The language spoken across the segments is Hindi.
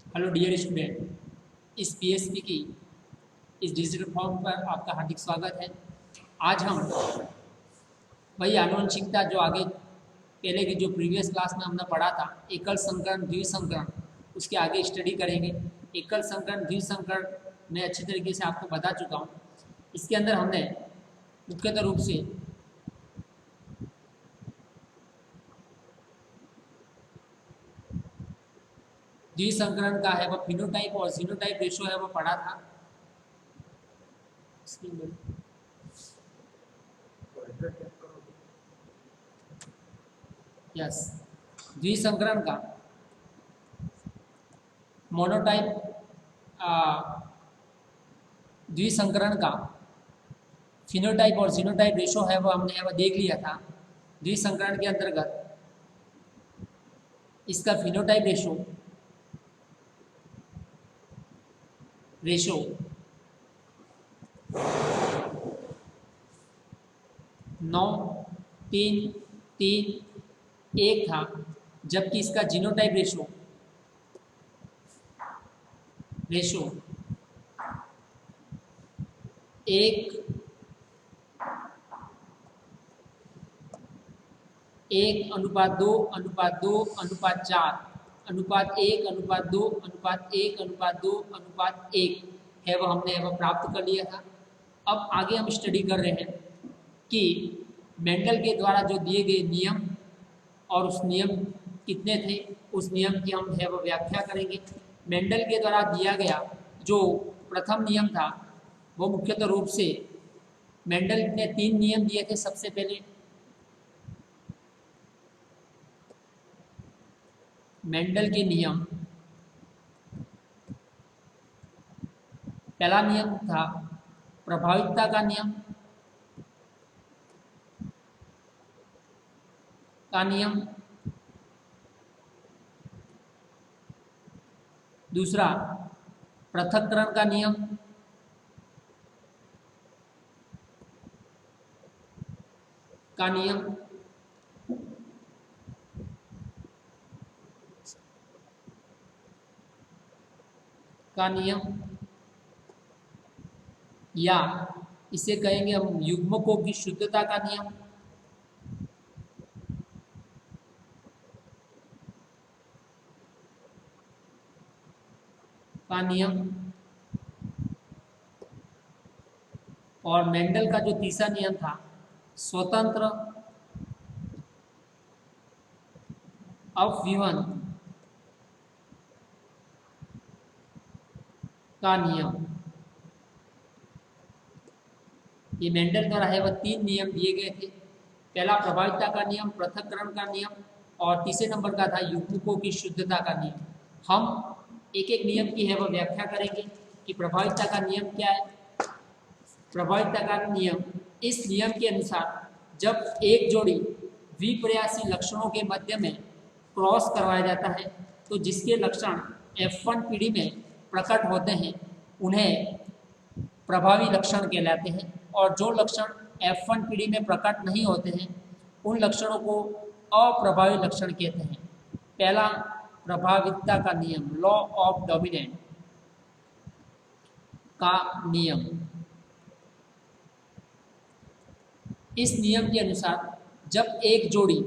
हेलो डियर स्टूडेंट, इस पीएचपी की इस डिजिटल फॉर्म पर आपका हार्दिक स्वागत है। आज हम वही आनुवंशिकता जो आगे पहले की जो प्रीवियस क्लास में हमने पढ़ा था, एकल संकरण द्विसंकरण, उसके आगे स्टडी करेंगे। एकल संकरण द्विसंकरण मैं अच्छी तरीके से आपको बता चुका हूँ। इसके अंदर हमने मुख्यतः रूप से द्विसंकरण का है वह फिनोटाइप और जीनोटाइप रेशो है वो पढ़ा था। यस, द्विसंकरण का मोनोटाइप द्विसंकरण का फिनोटाइप और जीनोटाइप रेशो है वो हमने वह देख लिया था। द्विसंकरण के अंतर्गत इसका फिनोटाइप रेशो 9:3:3:1 था, जबकि इसका जीनोटाइप रेशो 1:2:4:1:1:2:1 है वह हमने वह प्राप्त कर लिया था। अब आगे हम स्टडी कर रहे हैं कि मेंडल के द्वारा जो दिए गए नियम और उस नियम कितने थे, उस नियम की हम है वह व्याख्या करेंगे। मेंडल के द्वारा दिया गया जो प्रथम नियम था वो मुख्यतः रूप से मेंडल ने 3 नियम दिए थे। सबसे पहले मेंडल के नियम, पहला नियम था प्रभाविकता का नियम, दूसरा पृथक्करण का नियम, या इसे कहेंगे हम युग्मकों की शुद्धता का नियम और मेंडल का जो तीसरा नियम था स्वतंत्र अपव्यूहन का नियम। ये मेंडल द्वारा है वह 3 नियम दिए गए थे। पहला प्रभाविकता का नियम, पृथक्करण का नियम और तीसरे नंबर का था युग्मकों की शुद्धता का नियम। हम एक एक नियम की है वह व्याख्या करेंगे कि प्रभाविकता का नियम क्या है। प्रभाविकता का नियम, इस नियम के अनुसार जब एक जोड़ी विपर्यासी लक्षणों के मध्य में क्रॉस करवाया जाता है तो जिसके लक्षण F1 पीढ़ी में प्रकट होते हैं उन्हें प्रभावी लक्षण कहलाते हैं, और जो लक्षण F1 पीढ़ी में प्रकट नहीं होते हैं उन लक्षणों को अप्रभावी लक्षण कहते हैं। पहला प्रभाविकता का नियम, लॉ ऑफ डोमिनेंट का नियम। इस नियम के अनुसार जब एक जोड़ी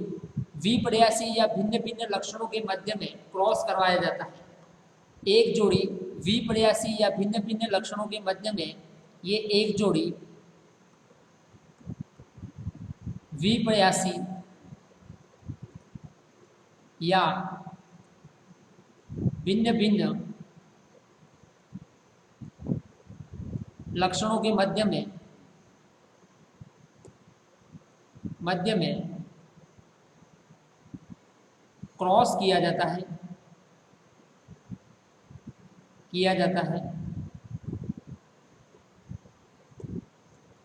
विपर्यासी या भिन्न भिन्न लक्षणों के मध्य में क्रॉस करवाया जाता है, एक जोड़ी विपर्यासी या भिन्न भिन्न लक्षणों के मध्य में ये एक जोड़ी विपर्यासी या भिन्न भिन्न लक्षणों के मध्य में क्रॉस किया जाता है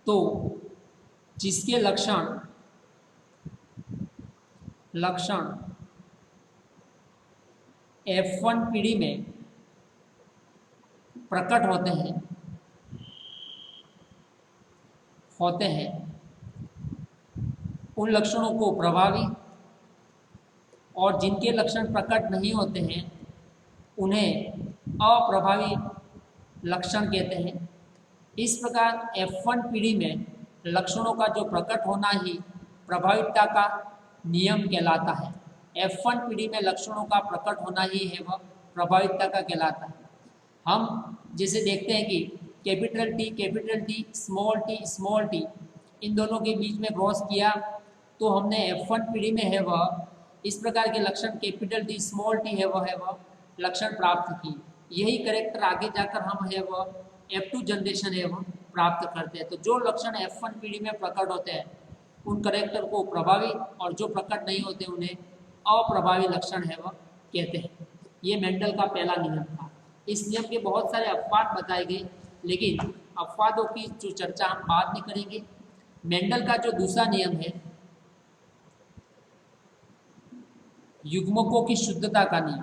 तो जिसके लक्षण F1 पीढ़ी में प्रकट होते हैं उन लक्षणों को प्रभावी, और जिनके लक्षण प्रकट नहीं होते हैं उन्हें अप्रभावी लक्षण कहते हैं। इस प्रकार F1 पीढ़ी में लक्षणों का जो प्रकट होना ही प्रभावितता का नियम कहलाता है। F1 पीढ़ी में लक्षणों का प्रकट होना ही है वह प्रभावितता का कहलाता है। हम जैसे देखते हैं कि कैपिटल टी स्मॉल टी इन दोनों के बीच में क्रॉस किया तो हमने F1 पीढ़ी में है वह इस प्रकार के लक्षण कैपिटल टी स्मॉल टी है वह लक्षण प्राप्त किए। यही करेक्टर आगे जाकर हम है वह F2 जनरेशन है वह प्राप्त करते हैं। तो जो लक्षण F1 पीढ़ी में प्रकट होते हैं उन करेक्टर को प्रभावी और जो प्रकट नहीं होते उन्हें अप्रभावी लक्षण है वह कहते हैं। ये मेंडल का पहला नियम था। इस नियम के बहुत सारे अपवाद बताए गए, लेकिन अपवादों की जो चर्चा हम बाद में करेंगे। मेंडल का जो दूसरा नियम है युग्मकों की शुद्धता का नियम,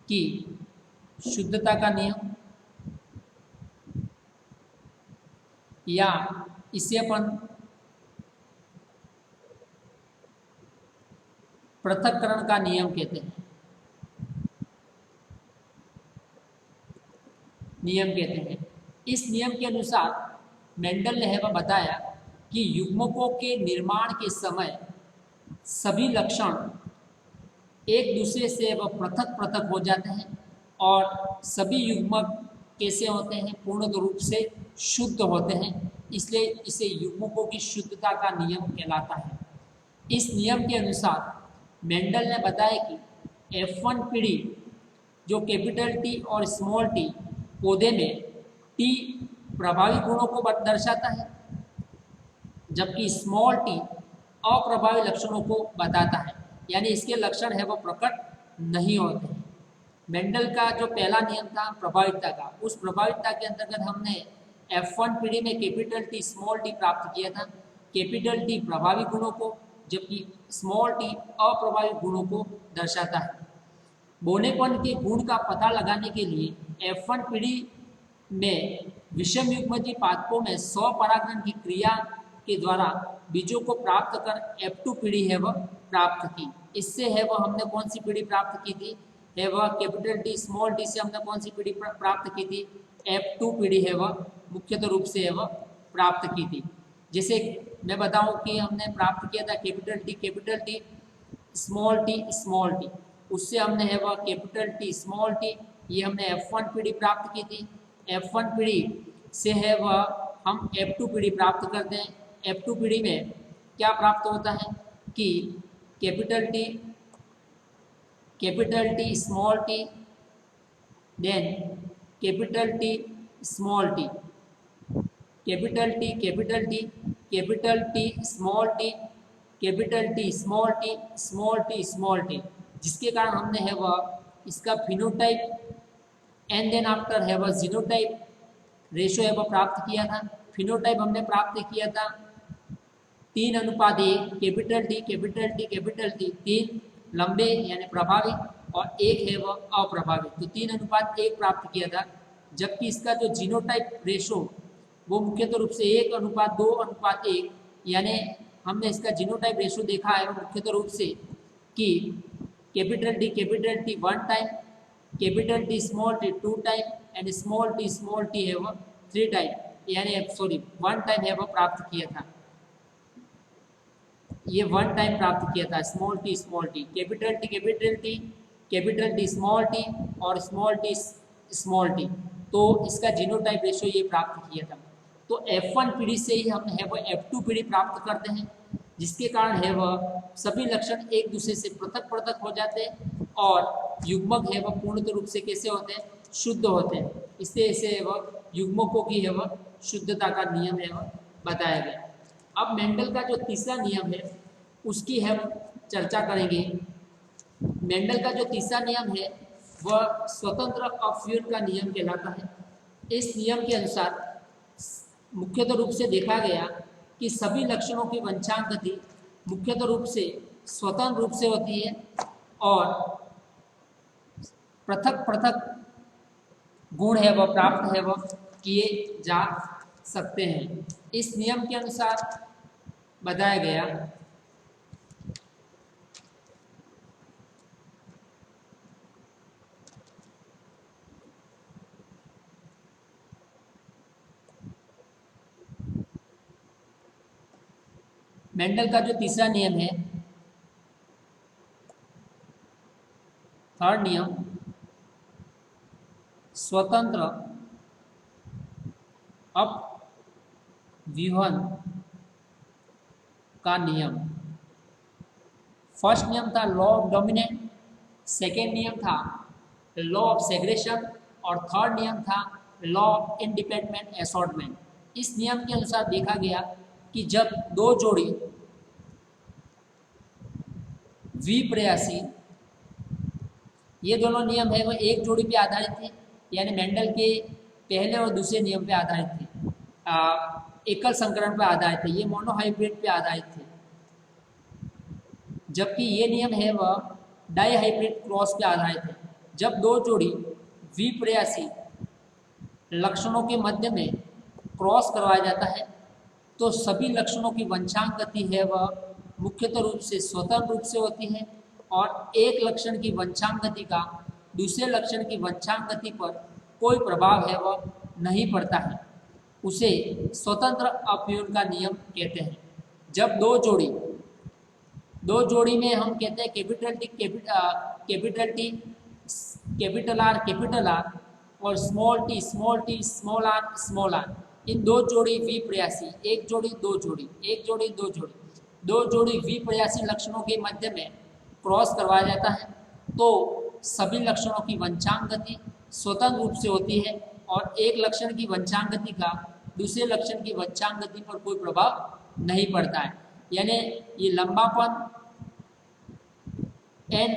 की शुद्धता का नियम, या इसे अपन पृथक्करण का नियम कहते हैं। इस नियम के अनुसार मेंडल ने वह बताया कि युग्मकों के निर्माण के समय सभी लक्षण एक दूसरे से वह पृथक पृथक हो जाते हैं और सभी युग्मक कैसे होते हैं, पूर्ण रूप से शुद्ध होते हैं, इसलिए इसे युग्मकों की शुद्धता का नियम कहलाता है। इस नियम के अनुसार मेंडल ने बताया कि F1 पीढ़ी जो कैपिटल टी और स्मॉल टी पौधे में टी प्रभावी गुणों को दर्शाता है, जबकि स्मॉल टी अप्रभावी लक्षणों को बताता है, यानी इसके लक्षण है वो प्रकट नहीं होते हैं। मेंडल का जो पहला नियम था प्रभावितता का, उस प्रभावितता के अंतर्गत हमने F1 पीढ़ी में कैपिटल टी स्मॉल टी प्राप्त किया था। कैपिटल टी प्रभावी गुणों को जबकि स्मॉल टी अप्रभावी गुणों को दर्शाता है। बोनेपन के गुण का पता लगाने के लिए F1 पीढ़ी में विषम युग्मजीय पादपों में स्वपरागण की क्रिया के द्वारा बीजों को प्राप्त कर F2 पीढ़ी है वह प्राप्त की। इससे है वह हमने कौन सी पीढ़ी प्राप्त की थी, है वह कैपिटल टी स्मॉल टी से हमने कौन सी पीढ़ी प्राप्त की थी, F2 पीढ़ी है वह मुख्यतः रूप से है वह प्राप्त की थी। जैसे मैं बताऊं कि हमने प्राप्त किया था कैपिटल टी स्मॉल टी, उससे हमने है वह कैपिटल टी स्मॉल टी, ये हमने F1 पीढ़ी प्राप्त की थी। F1 पीढ़ी से है वह हम F2 पीढ़ी प्राप्त करते हैं। F2 पीढ़ी में क्या प्राप्त होता है कि capital T small T, then capital T small T, capital T small T, capital T small T, जिसके कारण हमने है वह इसका फिनोटाइप एंड देन आफ्टर है वह जीनोटाइप रेशो है वह प्राप्त किया था। फिनोटाइप हमने प्राप्त किया था 3:1, कैपिटल टी 3 लंबे यानी प्रभावी और 1 है वह अप्रभावी, तो 3:1 प्राप्त किया था। जबकि इसका जो जीनोटाइप रेशो वो मुख्यतः रूप से 1:2:1, यानी हमने इसका जीनोटाइप रेशो देखा है वो मुख्यतः रूप से कि capital T 1 time, capital T small T 2 time and small T है वह 3 टाइम, यानी 1 टाइम है वह प्राप्त किया था। ये 1 टाइम प्राप्त किया था small T, capital T small T और स्मॉल टी, तो इसका जीनोटाइप रेशो ये प्राप्त किया था। तो F1 पीढ़ी से ही हम है वह F2 पीढ़ी प्राप्त करते हैं, जिसके कारण है वह सभी लक्षण एक दूसरे से पृथक हो जाते हैं और युग्मक है वह पूर्णतः रूप से कैसे होते हैं, शुद्ध होते हैं। इससे इसे वह युग्मकों की है वह शुद्धता का नियम है वह बताया गया। अब मेंडल का जो तीसरा नियम है उसकी हम चर्चा करेंगे। मेंडल का जो तीसरा नियम है वह स्वतंत्र अपव्यूहन का नियम कहलाता है। इस नियम के अनुसार मुख्यतः रूप से देखा गया कि सभी लक्षणों की वंशांक गति मुख्यतः रूप से स्वतंत्र रूप से होती है और पृथक गुण है वह प्राप्त है वह किए जा सकते हैं। इस नियम के अनुसार बताया गया मेंडल का जो तीसरा नियम है, थर्ड नियम, स्वतंत्र अपव्यूहन का नियम। फर्स्ट नियम था लॉ ऑफ डोमिनेंट, सेकेंड नियम था लॉ ऑफ सेग्रेशन और थर्ड नियम था लॉ ऑफ इंडिपेंडेंट असॉर्टमेंट। इस नियम के अनुसार देखा गया कि जब दो जोड़ी द्विप्रयासी, ये दोनों नियम है वो एक जोड़ी पे आधारित थे, यानी मेंडल के पहले और दूसरे नियम पे आधारित थे, एकल संकरण पर आधारित थे, ये मोनोहाइब्रिड पे आधारित थे। जबकि ये नियम है वह डाईहाइब्रिड क्रॉस पे आधारित है। जब दो जोड़ी द्विप्रयासी लक्षणों के मध्य में क्रॉस करवाया जाता है तो सभी लक्षणों की वंशांक गति है वह मुख्यतः रूप से स्वतंत्र रूप से होती है और एक लक्षण की वंशांक गति का दूसरे लक्षण की वंशांक गति पर कोई प्रभाव है वह नहीं पड़ता है। उसे स्वतंत्र अपव्यूहन का नियम कहते हैं। जब दो जोड़ी में हम कहते हैं कैपिटल टी कैपिटल आर और स्मॉल टी स्मॉल आर, इन दो जोड़ी द्विप्रयासी, एक जोड़ी दो जोड़ी द्विप्रयासी लक्षणों के मध्य में क्रॉस करवाया जाता है तो सभी लक्षणों की वंशांक गति स्वतंत्र रूप से होती है और एक लक्षण की वंशांक गति का दूसरे लक्षण की वंशांक गति पर कोई प्रभाव नहीं पड़ता है। यानी ये लंबापन n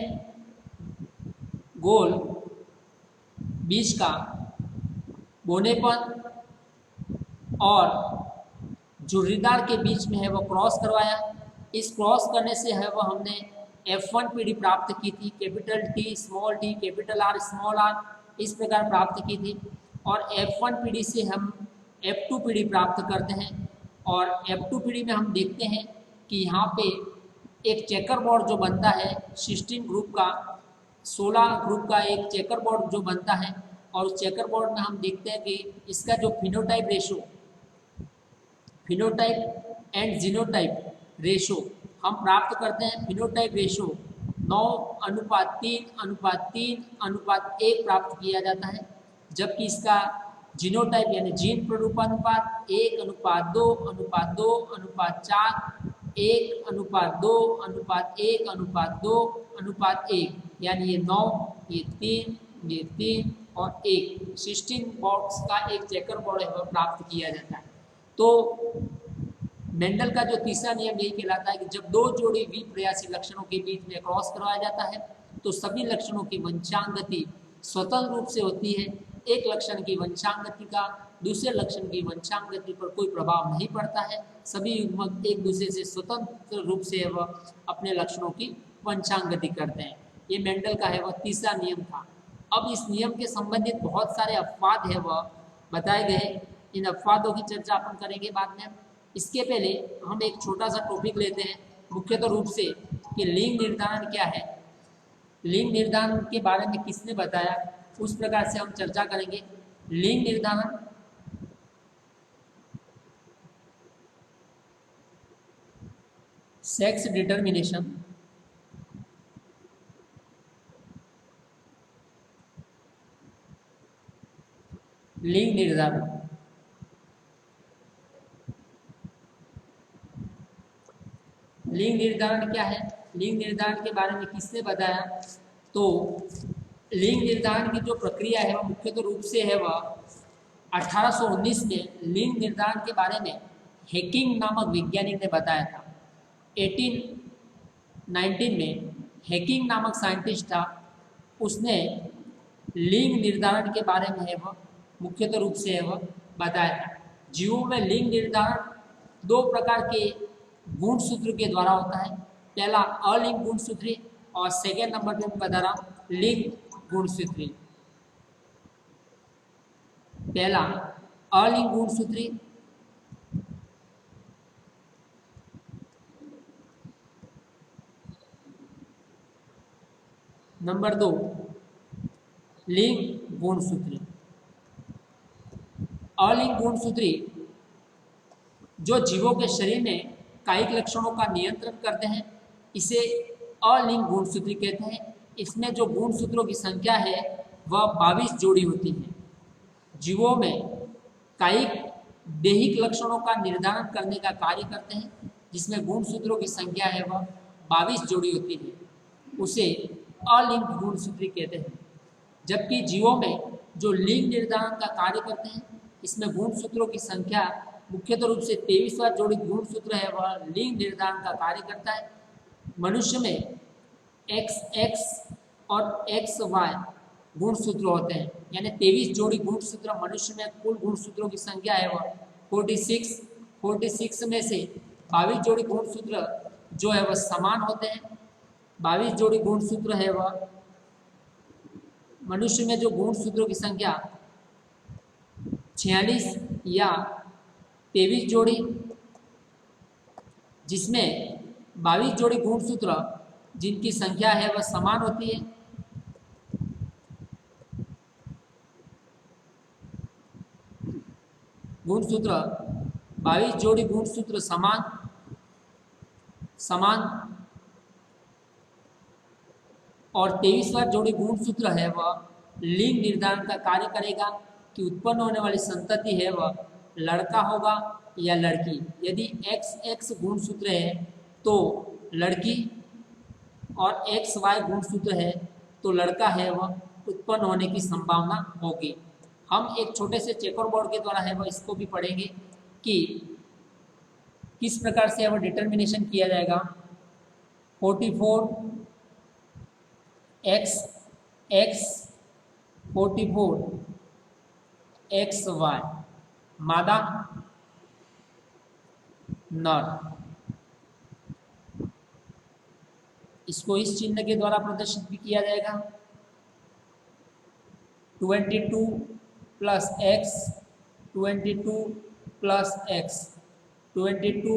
गोल बीच का बोनेपन और झुर्रीदार के बीच में है वो क्रॉस करवाया। इस क्रॉस करने से है वो हमने F1 पीढ़ी प्राप्त की थी, capital T small T capital R small R इस प्रकार प्राप्त की थी और F1 पीढ़ी से हम F2 पीढ़ी प्राप्त करते हैं और F2 पीढ़ी में हम देखते हैं कि यहाँ पे एक चेकर बोर्ड जो बनता है 16 ग्रुप का 16 ग्रुप का एक चेकर बोर्ड जो बनता है और उस चेकर बोर्ड में हम देखते हैं कि इसका जो फिनोटाइप एंड जीनोटाइप रेशो हम प्राप्त करते हैं। फिनोटाइप रेशो 9:3:3:1 प्राप्त किया जाता है, जबकि इसका जीनोटाइप यानी जीन प्ररूपानुपात 1:2:2:4 1:2:1:2:1 यानी ये 9 ये 3 और 1 16 बॉक्स का एक चेकर बोर्ड है वह प्राप्त किया जाता है। तो मेंडल का जो तीसरा नियम यही कहलाता है कि जब दो जोड़ी द्विप्रयासी लक्षणों के बीच में क्रॉस करवाया जाता है तो सभी लक्षणों की वंशांक गति स्वतंत्र रूप से होती है। एक लक्षण की वंशांक गति का दूसरे लक्षण की वंशांक गति पर कोई प्रभाव नहीं पड़ता है। सभी युग्मक एक दूसरे से स्वतंत्र रूप से वह अपने लक्षणों की वंशांक गति करते हैं। ये मेंडल का है वह तीसरा नियम था। अब इस नियम के संबंधित बहुत सारे अपवाद है वह बताए गए, इन अपवादों की चर्चा अपन करेंगे बाद में। इसके पहले हम एक छोटा सा टॉपिक लेते हैं मुख्यतः रूप से कि लिंग निर्धारण क्या है, लिंग निर्धारण के बारे में किसने बताया, उस प्रकार से हम चर्चा करेंगे। लिंग निर्धारण सेक्स डिटर्मिनेशन, लिंग निर्धारण लिंग निर्धारण क्या है, लिंग निर्धारण के बारे में किसने बताया। तो लिंग निर्धारण की जो प्रक्रिया है वह मुख्यतः रूप से है वह 1819 में लिंग निर्धारण के बारे में हेकिंग नामक वैज्ञानिक ने बताया था। 1819 में हेकिंग नामक साइंटिस्ट था, उसने लिंग निर्धारण के बारे में है वह मुख्यतः रूप से है वह बताया था। जीवों में लिंग निर्धारण दो प्रकार के गुणसूत्र के द्वारा होता है। पहला अलिंग गुणसूत्री और सेकेंड नंबर पे बता रहा हूँ लिंग गुणसूत्री। पहला अलिंग गुणसूत्री, नंबर 2 लिंग गुणसूत्री। अलिंग गुणसूत्री जो जीवों के शरीर में कायिक लक्षणों का नियंत्रण करते हैं, इसे अलिंग गुणसूत्र कहते हैं। इसमें जो गुणसूत्रों की संख्या है वह 22 जोड़ी होती है। जीवों में कायिक दैहिक लक्षणों का निर्धारण करने का कार्य करते हैं, जिसमें गुणसूत्रों की संख्या है वह 22 जोड़ी होती है, उसे अलिंग गुणसूत्री कहते हैं। जबकि जीवों में जो लिंग निर्धारण का कार्य करते हैं, इसमें गुणसूत्रों की संख्या मुख्यतः रूप से 23वां जोड़ी गुणसूत्र है वह लिंग निर्धारण का कार्य करता है। मनुष्य में XX और XY गुणसूत्र होते हैं, यानी 23 जोड़ी गुणसूत्र मनुष्य में कुल गुणसूत्रों की संख्या है वह 46 में से 22 जोड़ी गुणसूत्र जो है वह समान होते हैं। 22 जोड़ी गुणसूत्र है वह मनुष्य में जो गुणसूत्रों की संख्या 46 या 23 जोड़ी, जिसमें 22 जोड़ी गुणसूत्र जिनकी संख्या है वह समान होती है। गुणसूत्र 22 जोड़ी गुणसूत्र समान और 23वां जोड़ी गुणसूत्र है वह लिंग निर्धारण का कार्य करेगा कि उत्पन्न होने वाली संतति है वह लड़का होगा या लड़की। यदि XX गुणसूत्र है तो लड़की और XY गुणसूत्र है तो लड़का है वह उत्पन्न होने की संभावना होगी। हम एक छोटे से चेकर बोर्ड के द्वारा है वह इसको भी पढ़ेंगे कि किस प्रकार से वह डिटर्मिनेशन किया जाएगा। 44 XX 44 XY मादा नर, इसको इस चिन्ह के द्वारा प्रदर्शित भी किया जाएगा। 22 plus X 22 plus X 22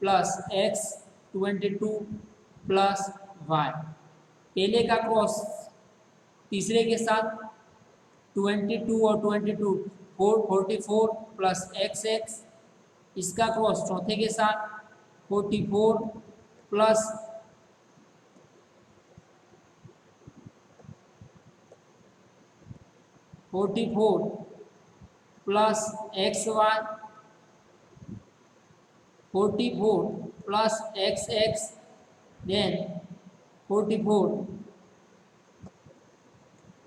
plus X 22 plus Y। पहले का क्रॉस तीसरे के साथ 22 और 22 44 प्लस XX, इसका क्रॉस चौथे के साथ 44 plus 44 plus XY 44 plus XX then 44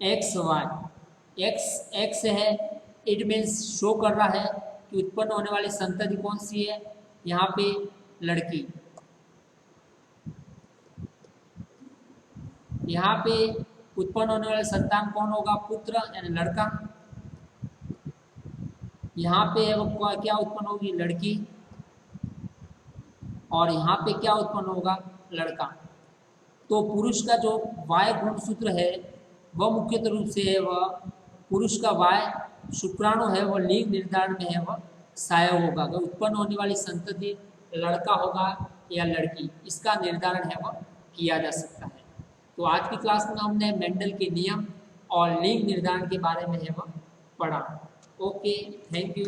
XY। X है, इट मीन्स शो कर रहा है कि उत्पन्न होने वाली संतति कौन सी है, यहाँ पे लड़की। यहाँ पे उत्पन्न होने वाला संतान कौन होगा, पुत्र यानी लड़का। यहाँ पे वो क्या उत्पन्न होगी, लड़की। और यहाँ पे क्या उत्पन्न होगा, लड़का। तो पुरुष का जो वाय गुणसूत्र है वह मुख्यतः रूप से है वह पुरुष का वाय शुक्राणु है वह लिंग निर्धारण में है वह सहायक होगा। अगर उत्पन्न होने वाली संतति लड़का होगा या लड़की, इसका निर्धारण है वह किया जा सकता है। तो आज की क्लास में हमने मेंडल के नियम और लिंग निर्धारण के बारे में है वह पढ़ा। Okay, thank you.